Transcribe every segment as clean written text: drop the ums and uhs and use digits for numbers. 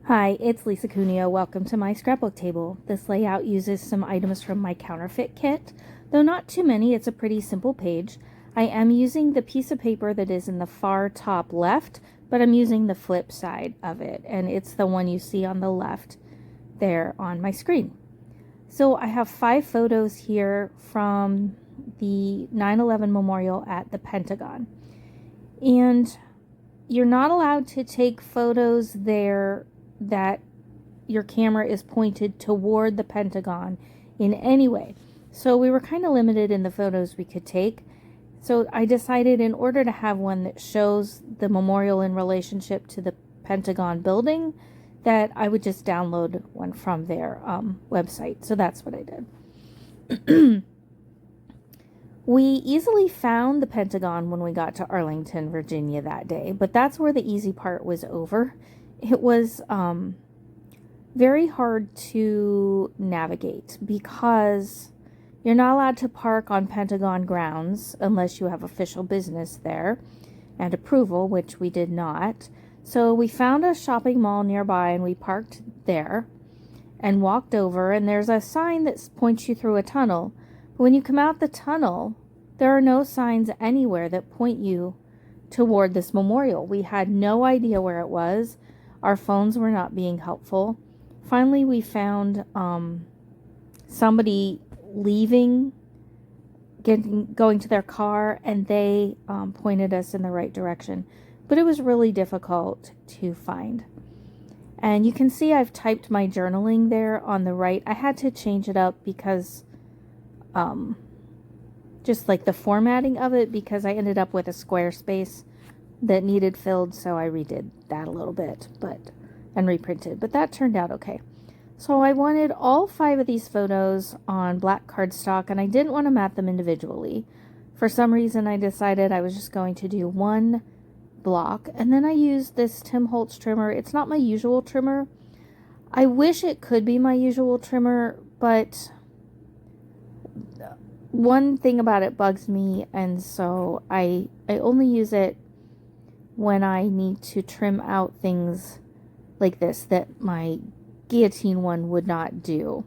Hi, it's Lisa Cuneo. Welcome to my scrapbook table. This layout uses some items from my Counterfeit kit, though not too many. It's a pretty simple page. I am using the piece of paper that is in the far top left, but I'm using the flip side of it, and it's the one you see on the left there on my screen. So I have 5 photos here from the 9/11 memorial at the Pentagon. And you're not allowed to take photos there that your camera is pointed toward the Pentagon in any way. So we were kind of limited in the photos we could take. So I decided, in order to have one that shows the memorial in relationship to the Pentagon building, that I would just download one from their website. So that's what I did. We easily found the Pentagon when we got to Arlington, Virginia that day, but that's where the easy part was over. It was very hard to navigate because you're not allowed to park on Pentagon grounds unless you have official business there and approval, which we did not. So we found a shopping mall nearby and we parked there and walked over, and there's a sign that points you through a tunnel. But when you come out the tunnel, there are no signs anywhere that point you toward this memorial. We had no idea where it was. Our phones were not being helpful. Finally, we found somebody leaving, going to their car, and they pointed us in the right direction. But it was really difficult to find. And you can see I've typed my journaling there on the right. I had to change it up because just like the formatting of it, because I ended up with a square space that needed filled, so I redid that a little bit and reprinted, but that turned out okay. So I wanted all 5 of these photos on black cardstock, and I didn't want to mat them individually. For some reason I decided I was just going to do one block, and then I used this Tim Holtz trimmer. It's not my usual trimmer. I wish it could be my usual trimmer, but one thing about it bugs me, and so I only use it when I need to trim out things like this that my guillotine one would not do.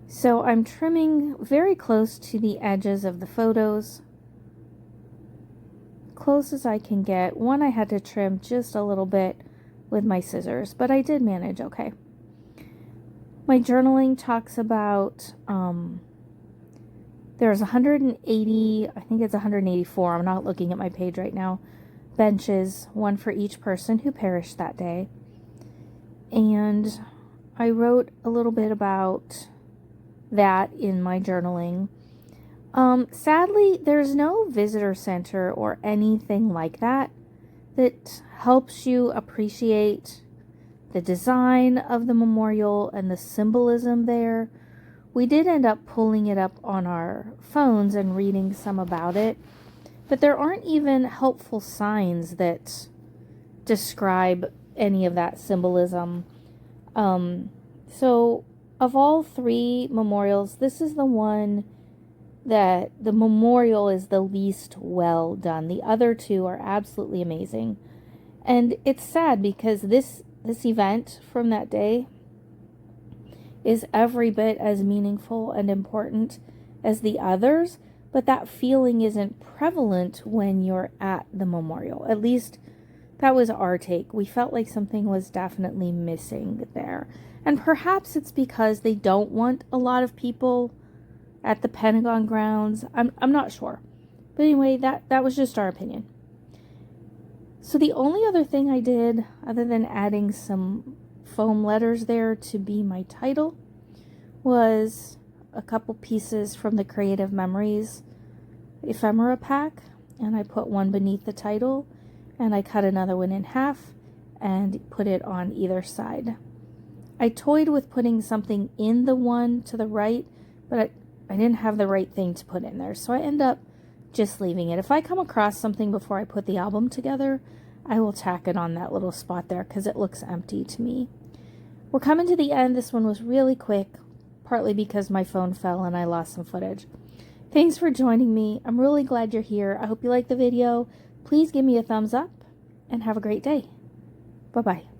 So I'm trimming very close to the edges of the photos, close as I can get. One I had to trim just a little bit with my scissors, but I did manage okay. My journaling talks about there's 180, I think it's 184, I'm not looking at my page right now, benches, one for each person who perished that day. And I wrote a little bit about that in my journaling. Sadly, there's no visitor center or anything like that that helps you appreciate the design of the memorial and the symbolism there. We did end up pulling it up on our phones and reading some about it, but there aren't even helpful signs that describe any of that symbolism. So of all 3 memorials, this is the one that the memorial is the least well done. The other 2 are absolutely amazing. And it's sad because this event from that day is every bit as meaningful and important as the others, but that feeling isn't prevalent when you're at the memorial. At least that was our take. We felt like something was definitely missing there. And perhaps it's because they don't want a lot of people at the Pentagon grounds. I'm not sure. But anyway, that was just our opinion. So the only other thing I did, other than adding some foam letters there to be my title, was a couple pieces from the Creative Memories ephemera pack, and I put one beneath the title, and I cut another one in half and put it on either side. I toyed with putting something in the one to the right, but I didn't have the right thing to put in there, so I end up just leaving it. If I come across something before I put the album together, I will tack it on that little spot there because it looks empty to me. We're coming to the end. This one was really quick, partly because my phone fell and I lost some footage. Thanks for joining me. I'm really glad you're here. I hope you liked the video. Please give me a thumbs up and have a great day. Bye-bye.